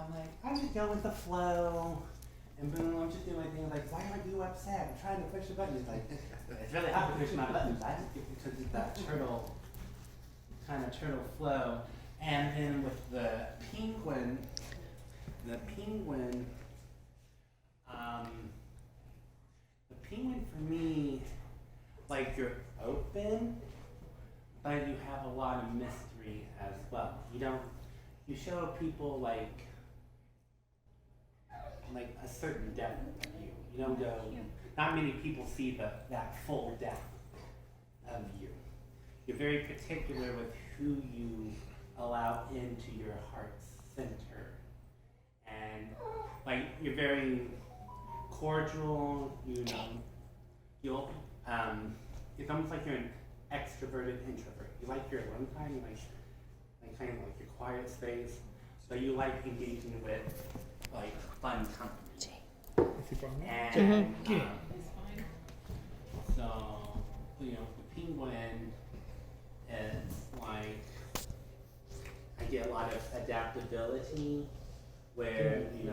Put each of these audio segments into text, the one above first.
I'm like, I just go with the flow. And boom, I'm just doing my thing. Like, why are you upset? I'm trying to push the button. He's like, it's really hard to push my buttons. I just get because it's that turtle, kind of turtle flow. And then with the penguin, the penguin for me, like you're open, but you have a lot of mystery as well. You show people like a certain depth of you. You don't go, not many people see that full depth of you. You're very particular with who you allow into your heart's center. And like, you're very cordial, it's almost like you're an extroverted introvert. You like your alone time, you like kind of like your quiet space, but you like engaging with like fun company. And so the penguin is like, I get a lot of adaptability where you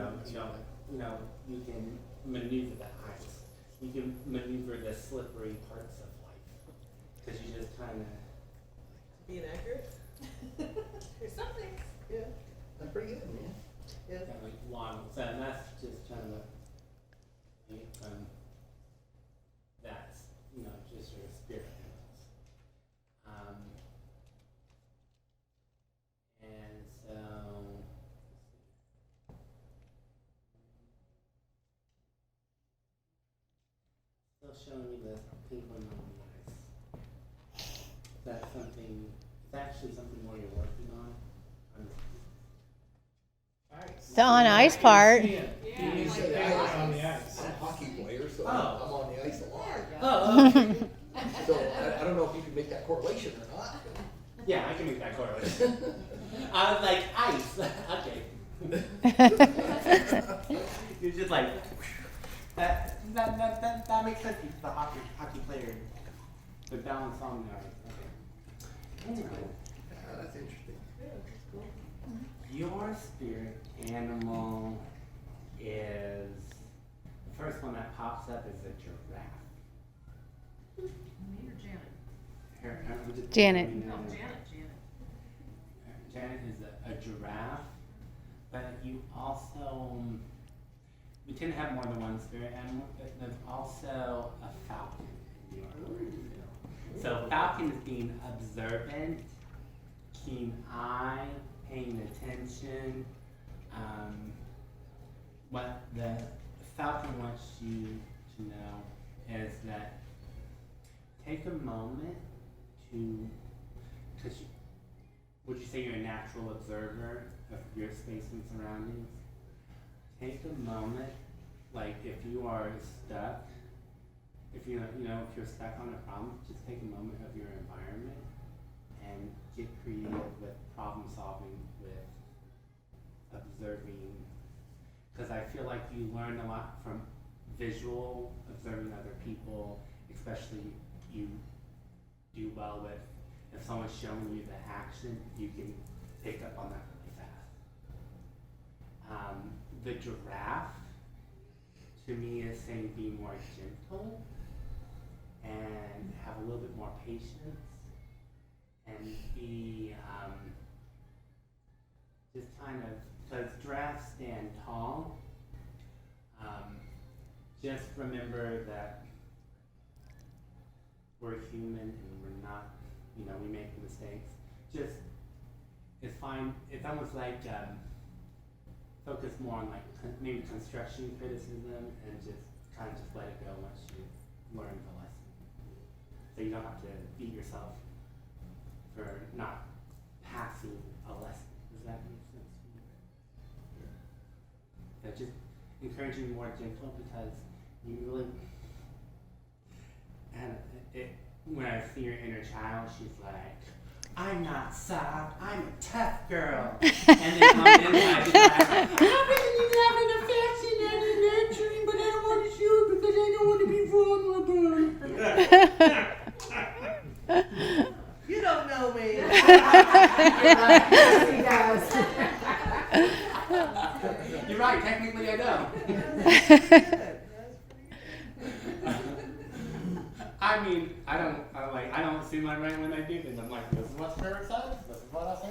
can maneuver the ice. You can maneuver the slippery parts of life because you just kind of being accurate. There's something. Yeah, that's pretty good, man. Yeah. kind of like long. So and that's just kind of that's just your spirit animals. And so. Still showing me the penguin on the ice. Is that something? It's actually something more you're working on. The on ice part. You said ice on the ice. I'm a hockey player, so I'm on the ice a lot. Oh, okay. So I don't know if you can make that correlation or not. Yeah, I can make that correlation. I was like, ice. Okay. You're just like, that makes sense because the hockey player, the balance on the ice. Okay. Anyway, That's interesting. Yeah, that's cool. your spirit animal is, the first one that pops up is a giraffe. Me or Janet? Janet. No, Janet. Janet is a giraffe, but you also, we tend to have more than one spirit animal, but there's also a falcon in your So falcon is being observant, keen eye, paying attention. What the falcon wants you to know is that take a moment to, because would you say you're a natural observer of your space and surroundings? Take a moment, like if you are stuck, if you're stuck on a problem, just take a moment of your environment and get creative with problem solving, with observing, because I feel like you learn a lot from visual, observing other people, especially you do well with, if someone's showing you the action, you can pick up on that really fast. The giraffe, to me, is saying be more gentle and have a little bit more patience and be just kind of, because giraffes stand tall, just remember that we're human and we're not, we make mistakes. Just, it's fine. It's almost like focus more on like maybe construction criticism and just kind of just let it go once you learn the lesson. So you don't have to beat yourself for not passing a lesson. Does that make sense? So just encouraging more gentle, because you really, and when I see your inner child, she's like, I'm not soft, I'm a tough girl. And then on the inside, she's like, I really need to have an affection and a nurturing, but I don't want to show it because I don't want to be vulnerable. You don't know me. Yes, he does. You're right, technically I don't. That's pretty good. I mean, I don't see my right when I do this. I'm like, this is what spirit says, this is what I say.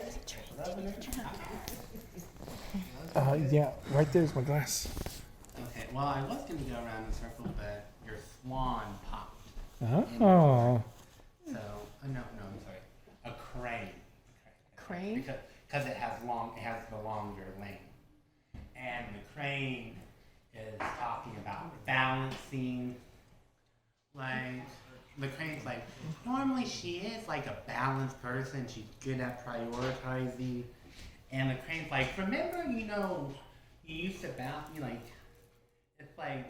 Yeah, right there's my glass. Okay, well, I was going to go around in a circle, but your swan popped. Oh. So, no, I'm sorry. A crane. Crane? Because it has the longer lane. And the crane is talking about balancing. Like, the crane's like, normally she is like a balanced person. She's good at prioritizing. And the crane's like, remember, you used to balance, it's like,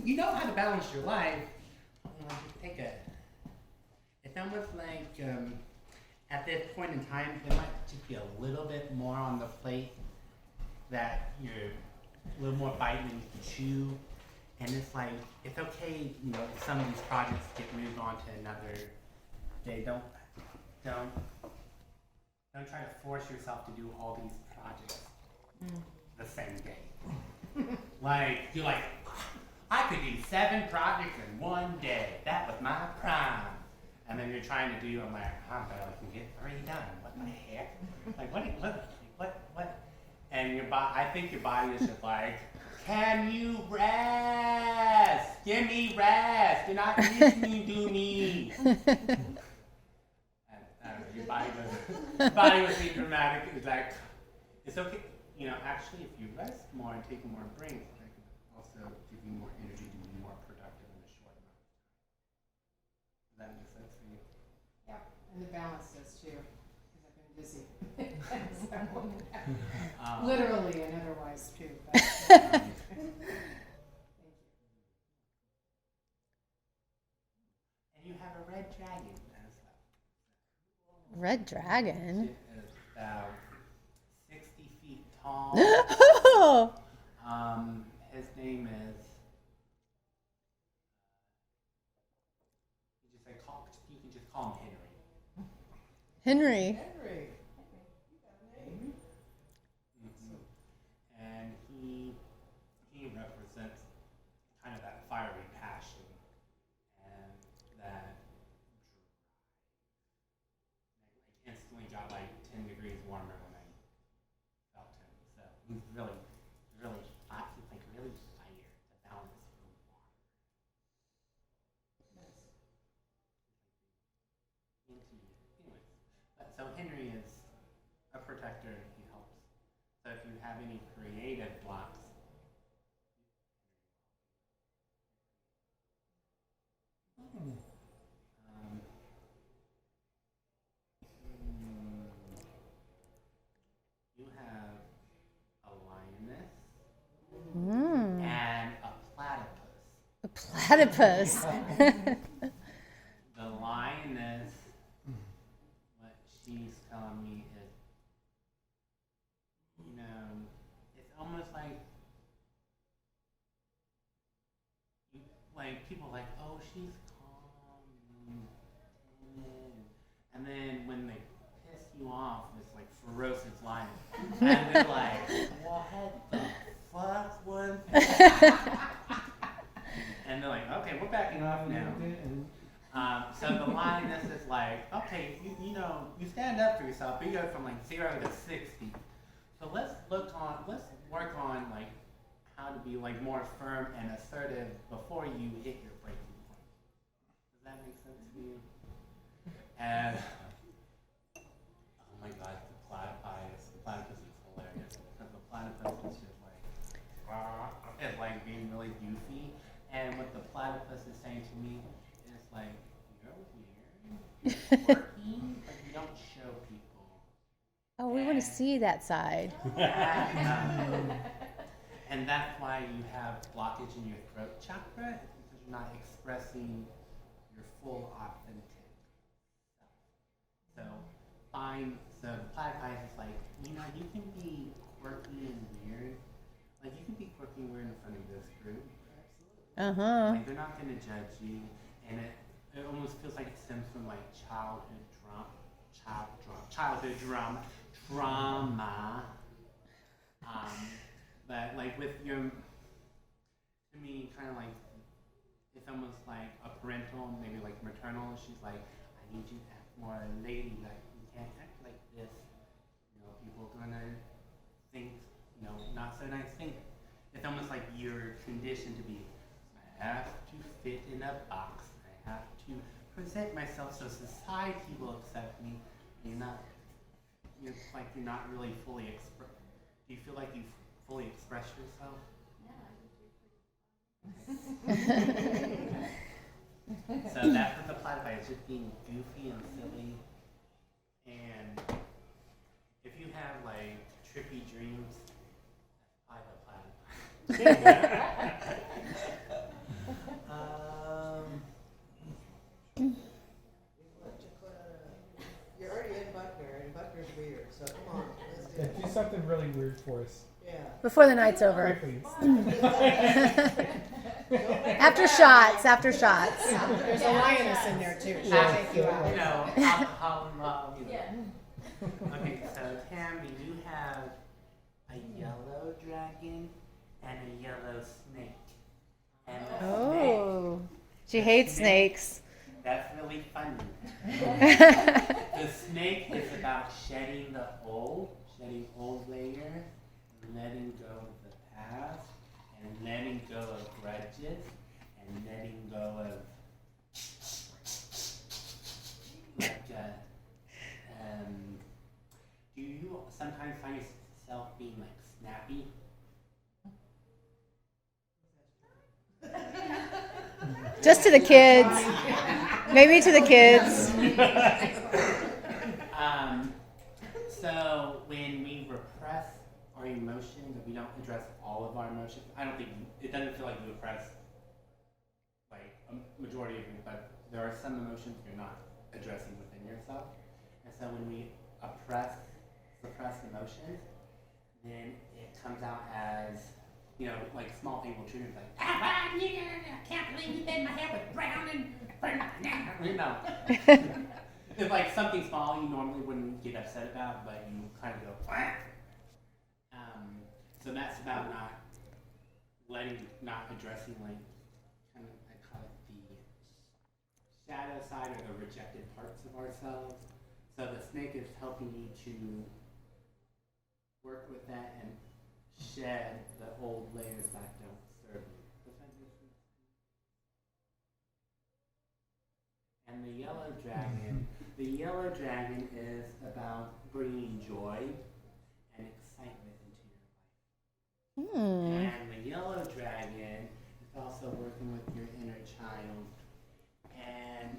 you know how to balance your life. It's almost like, at this point in time, there might just be a little bit more on the plate that you're a little more biting than you can chew. And it's like, it's okay, if some of these projects get moved on to another day. Don't try to force yourself to do all these projects the same day. You're like, I could do 7 projects in one day. That was my prime. And then you're trying to do, I'm like, I can get 3 done. What the heck? Like, what? And I think your body is just like, can you rest? Give me rest. You're not listening to me. Your body was being dramatic. It's like, it's okay. Actually, if you rest more and take more breaks, that can also give you more energy to be more productive in a short amount of time. Does that make sense for you? Yeah, and the balance does too, because I've been busy. Literally and otherwise too. But, thank you. And you have a red dragon as well. Red dragon? It is about 60 feet tall. Oh! His name is. You can just call him Henry. Henry. Henry. And he represents kind of that fiery passion and that I instantly got 10 degrees warmer when I felt him. So he's really hot. He's really fire to balance the water. Anyways, so Henry is a protector. He helps. So if you have any creative blocks, you have a lioness and a platypus. A platypus. The lioness, what she's telling me is, it's almost like people are like, oh, she's calm and timid. And then when they piss you off, it's like ferocious lion. And they're like, what the fuck was that? And they're like, okay, we're backing off now. So the lioness is like, okay, you stand up for yourself, but you go from 0 to 60. So let's work on how to be more firm and assertive before you hit your breaking point. Does that make sense to you? And oh my God, the platypus is hilarious because the platypus is just being really goofy. And what the platypus is saying to me is you're weird, you're quirky, but you don't show people. Oh, we want to see that side. And that's why you have blockage in your throat chakra, because you're not expressing your full authentic self. So the platypus is you can be quirky and weird. You can be quirky and weird in front of this group. Uh-huh. They're not going to judge you, and it almost feels like it stems from childhood trauma. But like with your, to me, kind of like it's almost like a parental, maybe like maternal. She's like, I need you to act more ladylike. You can't act like this. You know, people are gonna think, you know, not so nice things. It's almost like you're conditioned to be. I have to fit in a box. I have to present myself so society will accept me. You're not. You're like you're not really fully express. Do you feel like you fully express yourself? So that's what the platypi is, just being goofy and silly. And if you have like trippy dreams, that's probably the platypi. You're already in Buckner, and Buckner's weird, so come on, let's do it. Do something really weird for us. Yeah. Before the night's over. Please. After shots, after shots. There's a lioness in there too. She'll take you out. You know, alcohol and love. You know. Okay, so Tammy, you have a yellow dragon and a yellow snake. And the Oh, she hates snakes. that's really funny. The snake is about shedding old layers, letting go of the past, and letting go of grudges, and letting go of like do you sometimes find yourself being like snappy? Just to the kids. Maybe to the kids. So when we repress our emotions, if we don't address all of our emotions, I don't think it doesn't feel like you repress like a majority of them, but there are some emotions you're not addressing within yourself. And so when we suppress emotions, then it comes out as, you know, like small things will trigger like, I can't believe you made my hair was brown and you know. It's like something small you normally wouldn't get upset about, but you kind of go, Wah! So that's about not addressing like, kind of, I call it the shadow side or the rejected parts of ourselves. So the snake is helping you to work with that and shed the old layers that don't serve you. Does that make sense? And the yellow dragon is about bringing joy and excitement into your life. And the yellow dragon is also working with your inner child. And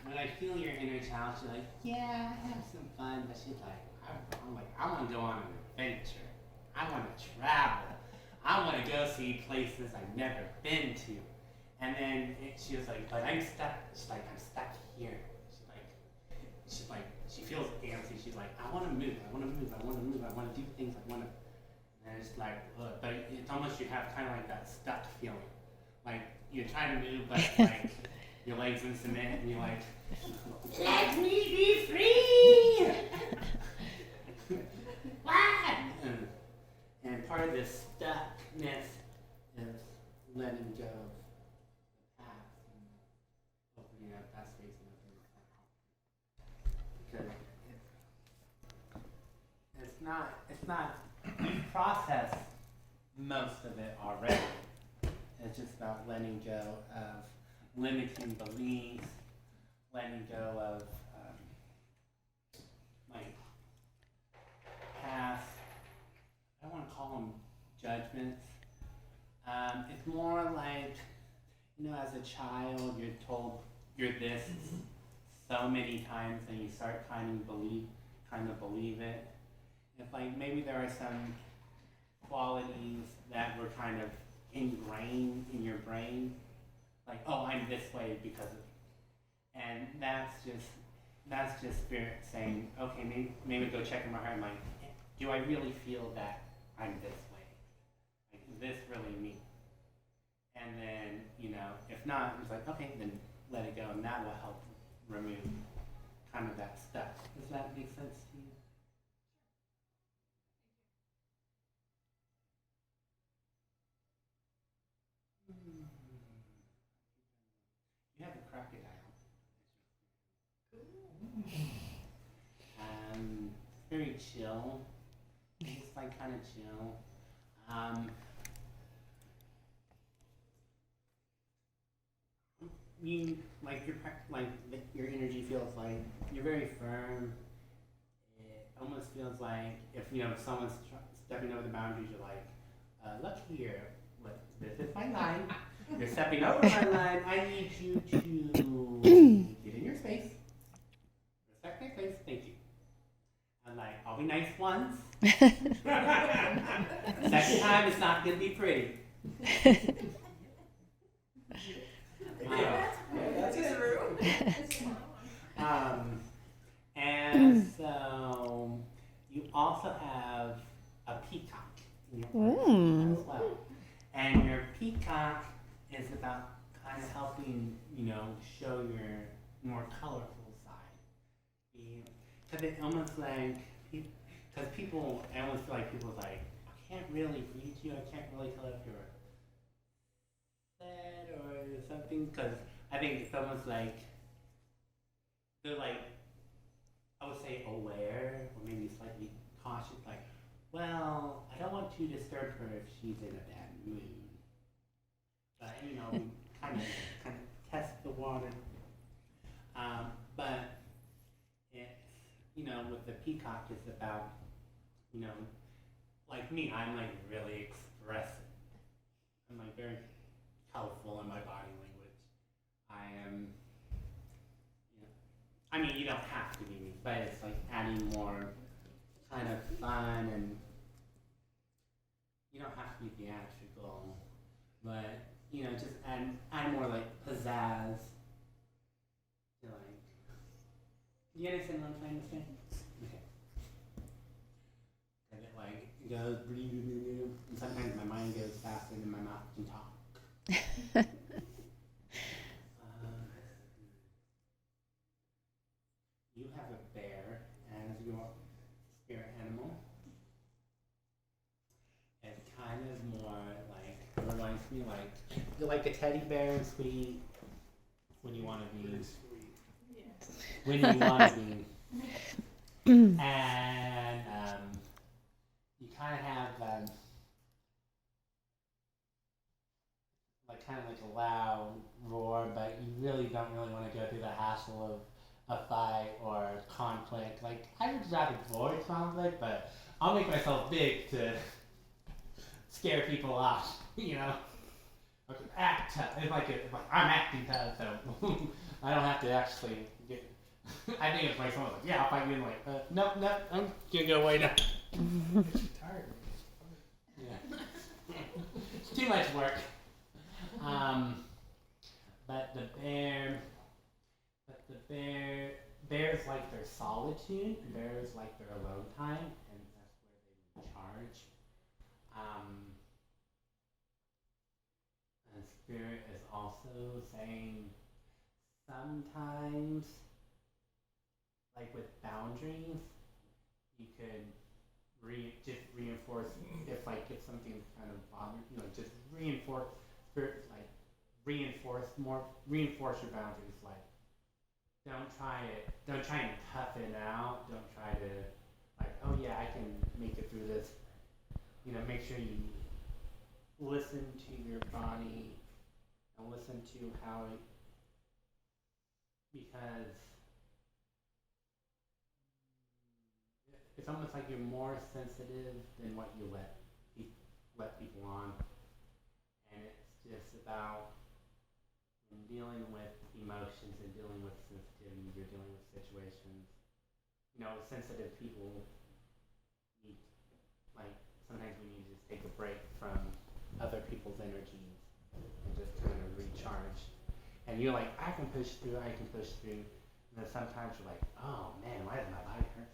when I feel your inner child, she's like, yeah, I have some fun, but she's like, I want to go on an adventure. I want to travel. I want to go see places I've never been to. And then she was like, but I'm stuck. She's like, I'm stuck here. She feels antsy. She's like, I want to move. I want to do things. And it's like, ugh. But it's almost you have kind of like that stuck feeling. Like you're trying to move, but like your legs in cement, and you're like, let me be free. What? And part of this stuckness is letting go of the past and opening up that space and opening up that heart. Because it's not, you've processed most of it already. It's just about letting go of limiting beliefs, letting go of like past, I don't want to call them judgments. It's more like, you know, as a child, you're told you're this so many times, and you start kind of believe it. It's like maybe there are some qualities that were kind of ingrained in your brain, like, oh, I'm this way because of, and that's just spirit saying, okay, maybe go check in my heart, like, do I really feel that I'm this way? Like, is this really me? And then, you know, if not, it's like, okay, then let it go, and that will help remove kind of that stuff. Does that make sense to you? You have a crocodile. Very chill. Just like kind of chill. You like your energy feels like you're very firm. It almost feels like if someone's stepping over the boundaries, you're like, look here, this is my line. You're stepping over my line. I need you to get in your space. Respect my space. Thank you. I'm like, I'll be nice once. Second time, it's not gonna be pretty. That's true. And so you also have a peacock in your party as well. And your peacock is about kind of helping, show your more colorful side. Because it almost like, because people, I almost feel like people's like, I can't really read you, I can't really tell if you're sad or something, because I think it's almost like, they're like, I would say aware, or maybe slightly cautious, like, well, I don't want to disturb her if she's in a bad mood. But, we kind of test the water. But it's, with the peacock, it's about, like me, I'm like really expressive. I'm like very colorful in my body language. I am, I mean, you don't have to be me, but it's like adding more kind of fun, and you don't have to be theatrical, but just add more like pizzazz to like. You understand what I'm trying to say? Okay. And it like goes, and sometimes my mind goes faster than my mouth can talk. You have a bear as your spirit animal. It's kind of more like, it reminds me like, you're like a teddy bear and sweet when you want to be. When you want to be. And you kind of have like kind of like a loud roar, but you really don't really want to go through the hassle of a fight or conflict. Like, I would rather avoid conflict, but I'll make myself big to scare people off, Okay, act tough. It's like I'm acting tough, so I don't have to actually get. I think it's like someone's like, yeah, I'll fight you, and like, nope, I'm gonna go away now. Tired. Yeah. It's too much work. But bears like their solitude, bears like their alone time, and that's where they recharge. And spirit is also saying sometimes, like with boundaries, you could just reinforce if something's kind of bothering, just reinforce spirit, like reinforce your boundaries, like don't try and tough it out, don't try to like, oh yeah, I can make it through this. Make sure you listen to your body and listen to how it, because it's almost like you're more sensitive than what you let people on, and it's just about dealing with emotions and dealing with sensitivity. You're dealing with situations. Sensitive people need, like, sometimes we need to just take a break from other people's energies and just kind of recharge. And you're like, I can push through. And then sometimes you're like, oh man, why does my body hurt so?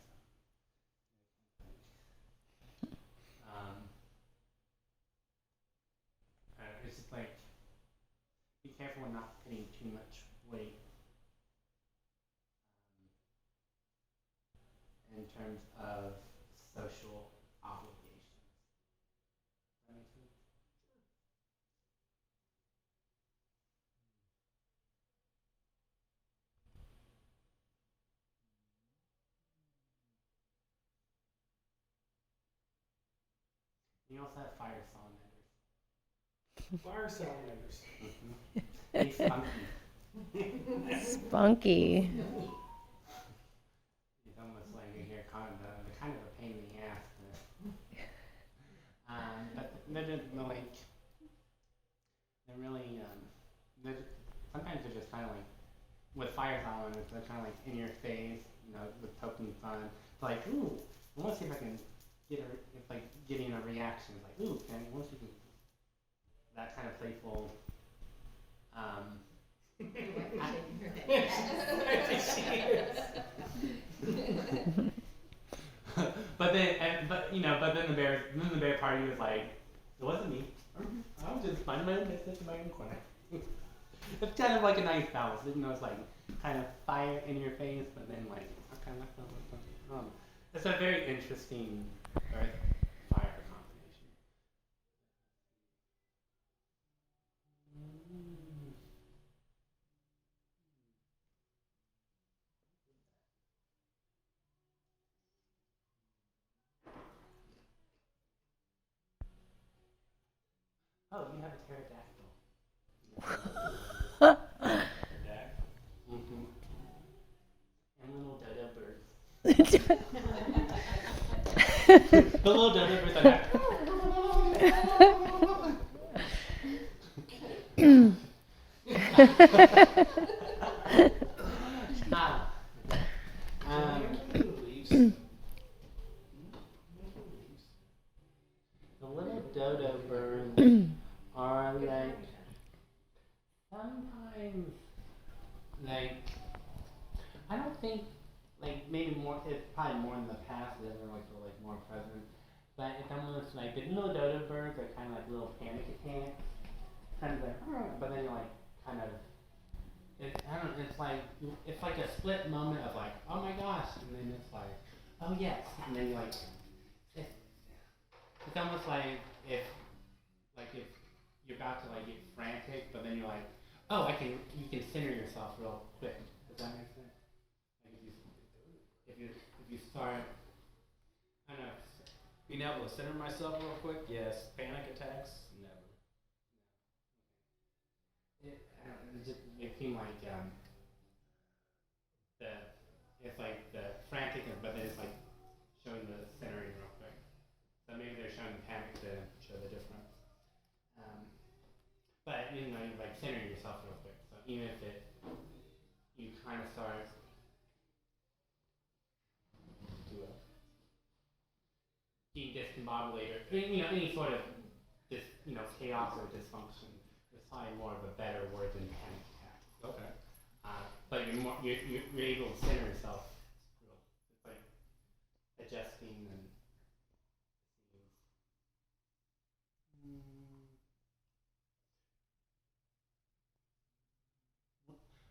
It's just like, be careful when not putting too much weight terms of social obligations. Does that make sense? You also have fire salamanders. Fire salamanders. Pretty spunky. Spunky. It's almost like you're kind of a pain in the ass. But they're just like sometimes they're just kind of like with fire salamanders. They're kind of like in your face, with poking fun. It's like, ooh, I want to see if I can it's like getting a reaction. It's like, ooh, can I want to see that kind of playful. But then the bear party was like, it wasn't me. I was just minding my own business in my own corner. It's kind of like a nice balance, it's like kind of fire in your face, but then like kind of it's a very interesting earth fire combination. Oh, you have a pterodactyl. Mm-hmm. And little dodo birds. The little dodo birds are like. The little dodo birds are like sometimes like I don't think like maybe more it's probably more in the past than they're like more present. But it's almost like the little dodo birds are kind of like little panic attacks, kind of like, but then you're like kind of it's like a split moment of like, oh my gosh, and then it's like, oh yes, and then you're like, it's almost like if you're about to like get frantic, but then you're like, oh, you can center yourself real quick. Does that make sense? Like if you start, I don't know. Being able to center myself real quick, yes. Panic attacks, never. It seemed like it's like the frantic, but then it's like showing the centering real quick. So maybe they're showing panic to show the difference. But you like centering yourself real quick. So even if you kind of start to being discombobulated, or any sort of chaos or dysfunction. It's probably more of a better word than panic attack. Okay. But you're able to center yourself. It's like adjusting and.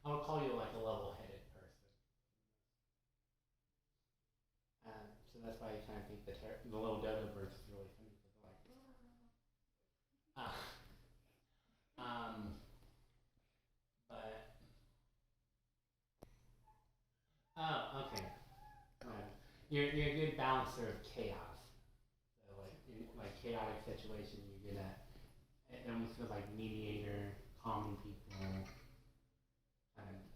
I would call you like a level-headed person. So that's why I kind of think the little dodo birds is really funny. Like, but okay. You're a good balancer of chaos. So like in like chaotic situation, you're good at. It almost feels like mediator, calming people. Like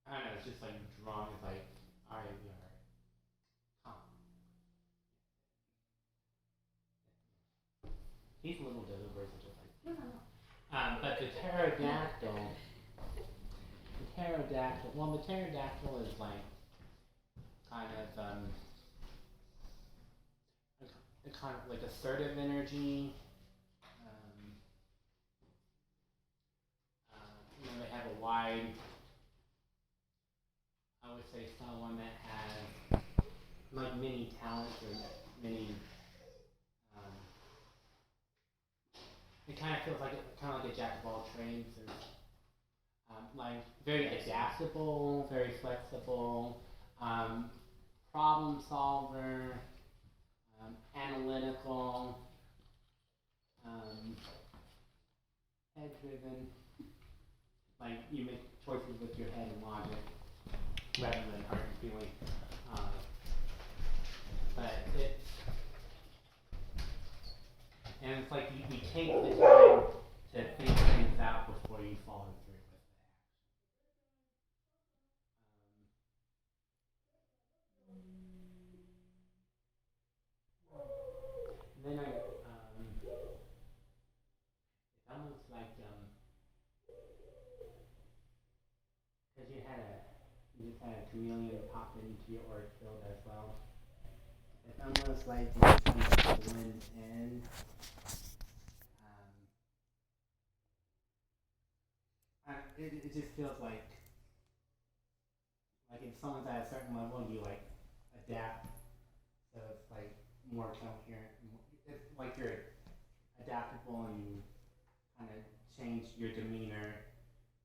I don't know. It's just like drawn. It's like all right, we are calm. These little dodo birds are just like. But the pterodactyl. Well, the pterodactyl is like kind of like assertive energy. They have a wide. I would say someone that has like many talents or many. It kind of feels like a jack of all trades. like very adaptable, very flexible, problem solver, analytical, head driven. Like you make choices with your head and logic rather than heart and feeling. But it's like you take the time to think things out before you follow through with it. Then it's almost like because you just had a chameleon pop into your auric field as well. It's almost like you just kind of blend in. It just feels like if someone's at a certain level, you like adapt, so it's like more coherent. It's like you're adaptable and you kind of change your demeanor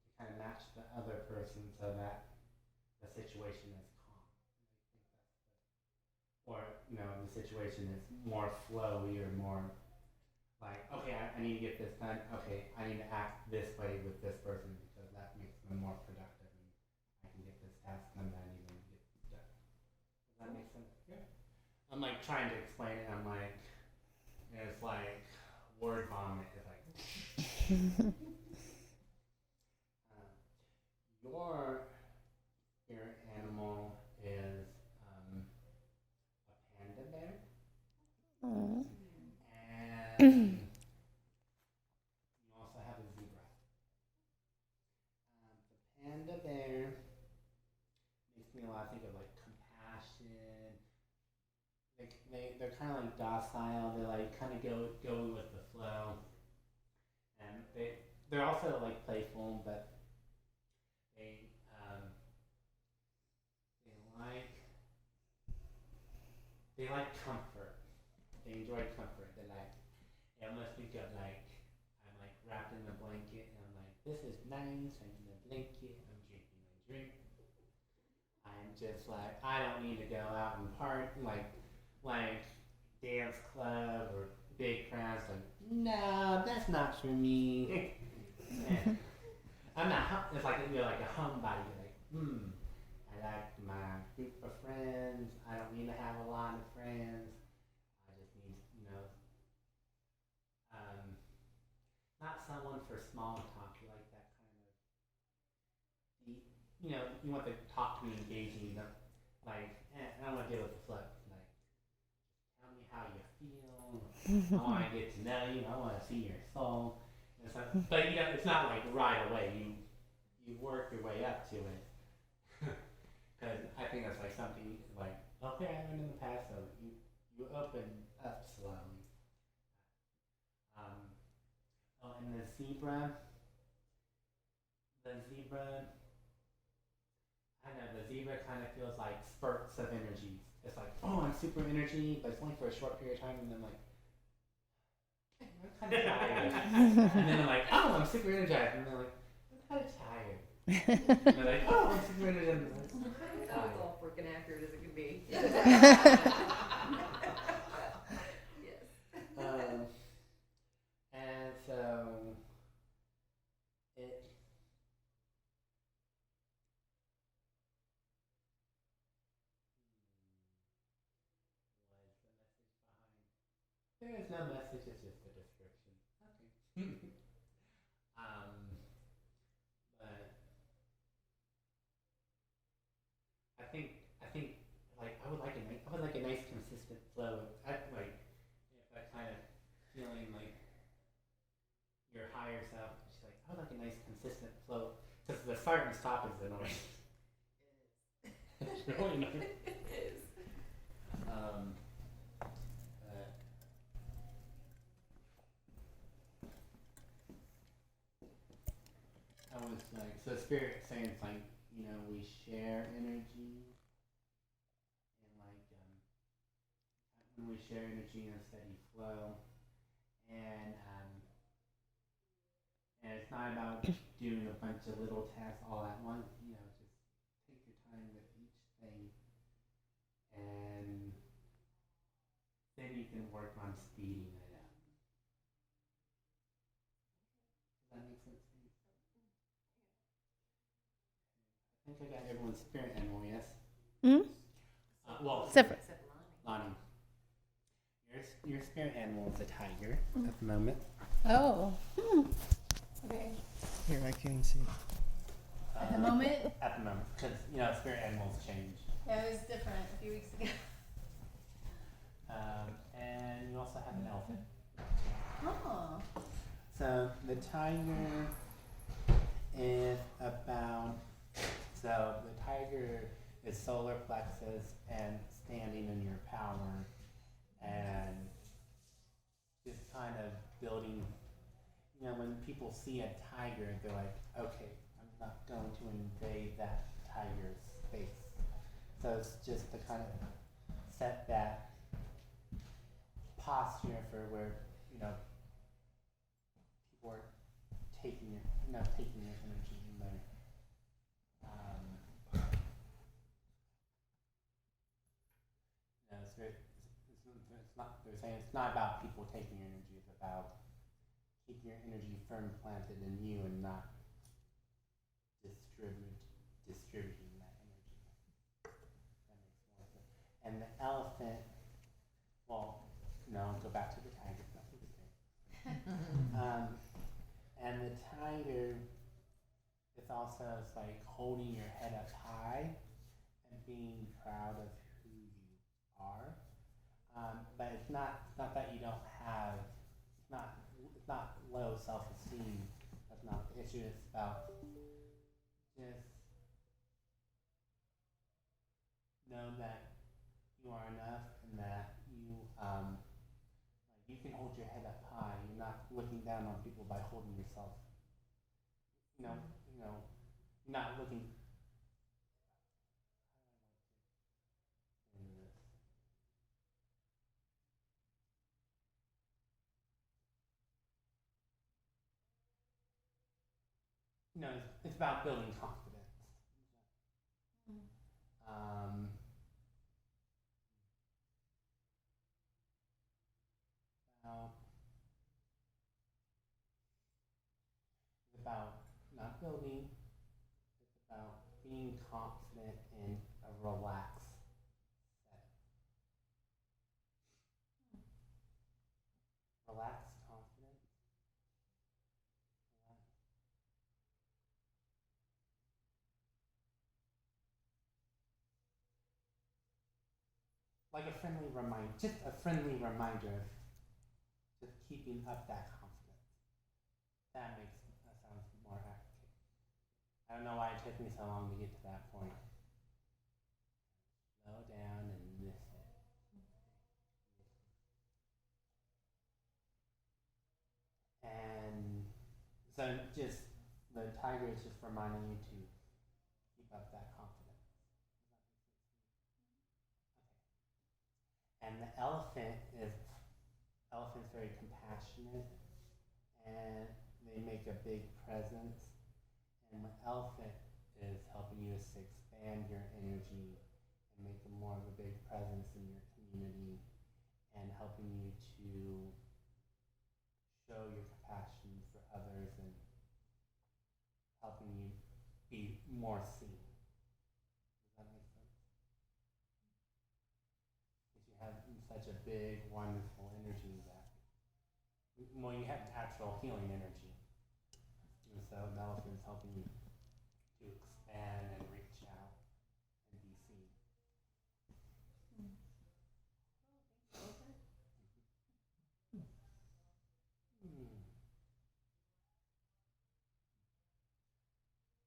to kind of match the other person so that the situation is calm. Or the situation is more flowy or more like, okay, I need to get this done. Okay, I need to act this way with this person because that makes them more productive and I can get this task done that I need them to get done. Does that make sense? Yeah. I'm like trying to explain it. I'm like, it's like word vomit. It's like, your spirit animal is a panda bear. Aw. And you also have a zebra. The panda bear makes me a lot think of like compassion. They're kind of like docile. They like kind of go with the flow, and they're also like playful, but they they like comfort. They enjoy comfort. They like. I almost think of like I'm like wrapped in a blanket and I'm like, this is nice. I'm in a blanket. I'm drinking my drink. I'm just like I don't need to go out and party like dance club or big crowds. Like no, that's not for me. I'm not. It's like you're like a homebody. You're like I like my group of friends. I don't need to have a lot of friends. I just need not someone for small talk. You like that kind of deep. You want the talk to be engaging. Like, I don't want to deal with the flow. Like, tell me how you feel. I want to get to know you. I want to see your soul. But it's not like right away. You work your way up to it. Because I think that's like something like okay, I learned in the past. So you open up slowly. And the zebra, I don't know, the zebra kind of feels like spurts of energy. It's like, oh, I'm super energy, but it's only for a short period of time, and then like, I'm kind of tired. And then I'm like, oh, I'm super energized, and then like, I'm kind of tired. And they're like, oh, I'm super energized. That was all freaking accurate as it can be. Yes. And so it there is no message, it's just a description. Okay. But I think like I would like a nice consistent flow. I like that kind of feeling like your higher self. She's like, I would like a nice consistent flow because the start and stop is annoying. It's really annoying. It is. I was like, so spirit saying it's like, we share energy and like when we share energy in a steady flow and And it's not about doing a bunch of little tasks all at once. You know, just take your time with each thing, and then you can work on speeding it up. Does that make sense to you? I think I got everyone's spirit animal, yes? Hmm? Well, Except for, Lonnie. Your spirit animal is a tiger at the moment. oh. Okay. Here, I can see. At the moment? At the moment, because, you know, spirit animals change. Yeah, it was different a few weeks ago. And you also have an elephant. Oh. So the tiger is about, so the tiger is solar plexus and standing in your power and just kind of building, you know, when people see a tiger, they're like, okay, I'm not going to invade that tiger's space. So it's just to kind of set that posture for where, you know, people are taking your, taking your energy in there. It's very, it's not, they're saying it's not about people taking your energy, it's about keeping your energy firm planted in you and not distributing that energy. That makes more sense. And the elephant, well, no, go back to the tiger. Nothing to say. And the tiger is also it's like holding your head up high and being proud of who you are. But it's not that you don't have. It's not low self-esteem. That's not the issue. It's about just know that you are enough and that you can hold your head up high. You're not looking down on people by holding yourself. You're not looking. No, it's about building confidence. It's about not building. It's about being confident in a relaxed setting. Relaxed confidence. Like a friendly reminder, just a friendly reminder of just keeping up that confidence. That sounds more accurate. I don't know why it took me so long to get to that point. Slow down and listen. And so just the tiger is just reminding you to keep up that confidence. And the elephant's very compassionate and they make a big presence. And the elephant is helping you to expand your energy and make more of a big presence in your community and helping you to show your compassion for others and helping you be more seen. Does that make sense? Because you have such a big, wonderful energy that, well, you have natural healing energy. And so the elephant's helping you to expand and reach out and be seen.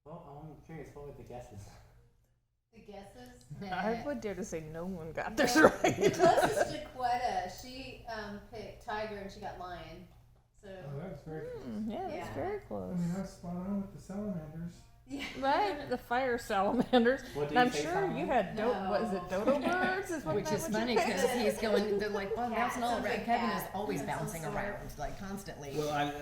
Well, I'm curious, what were the guesses? The guesses? I would dare to say no one got this No. right. The closest to Quetta, she picked tiger and she got lion. So Oh, that was very close. Yeah, that's Yeah. very I close. mean, I was spot on with the salamanders. yeah. Right, the fire salamanders. What did And I'm you say, sure Solomon? you had was it dodo birds? Which is funny because he's going, they're like, well, that's not right. Kevin is always bouncing around, like constantly. Well,